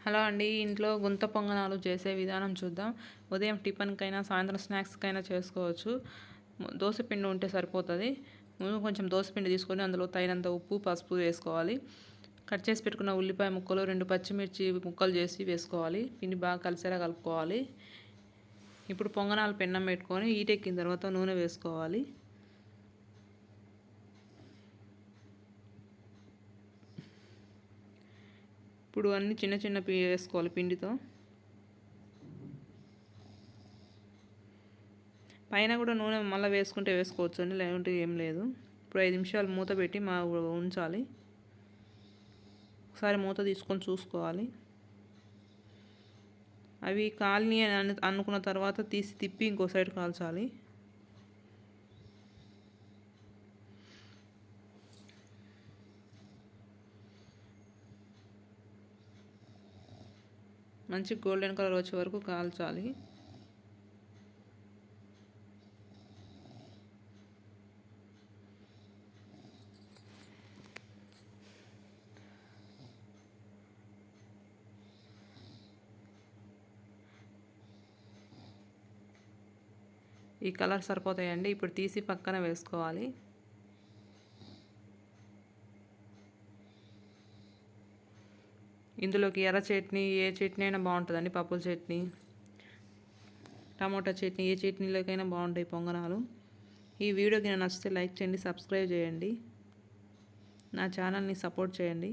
Hello అండి. ఇంట్లో గుంత పొంగనాలు చేసే విధానం చూద్దాం. ఉదయం టిఫిన్‌కైనా, సాయంత్రం స్నాక్స్‌కైనా చేసుకోవచ్చు. దోసపిండి ఉంటే సరిపోతది. ముందు కొంచెం దోసపిండి తీసుకొని అందులో తగినంత ఉప్పు, పసుపు వేసుకోవాలి. కట్ చేసి పెట్టుకున్న ఉల్లిపాయ ముక్కలు, 2 పచ్చిమిర్చి ముక్కలు చేసి వేసుకోవాలి. పిండి బాగా కలిసేలా కలుపుకోవాలి. ఇప్పుడు పొంగనాలు పెన్నం పెట్టుకొని హీటెక్కిన తర్వాత నూనె వేసుకోవాలి. ఇప్పుడు అన్నీ చిన్న చిన్న వేసుకోవాలి పిండితో. పైన కూడా నూనె మళ్ళీ వేసుకుంటే వేసుకోవచ్చు అండి, లేకుంటే ఏం లేదు. ఇప్పుడు 5 నిమిషాలు మూత పెట్టి ఉంచాలి. ఒకసారి మూత తీసుకొని చూసుకోవాలి. అవి కాలిని అని అనుకున్న తర్వాత తీసి తిప్పి ఇంకో సైడ్ కాల్చాలి. మంచి గోల్డెన్ కలర్ వచ్చే వరకు కాల్చాలి. ఈ కలర్ సరిపోతాయండి. ఇప్పుడు తీసి పక్కన వేసుకోవాలి. ఇందులోకి ఎర్ర చట్నీ, ఏ చట్నీ అయినా బాగుంటుందండి. పప్పుల చట్నీ, టమాటా చట్నీ, ఏ చట్నీలోకైనా బాగుంటాయి పొంగనాలు. ఈ వీడియోకి నచ్చితే లైక్ చేయండి, సబ్స్క్రైబ్ చేయండి, నా ఛానల్ని సపోర్ట్ చేయండి.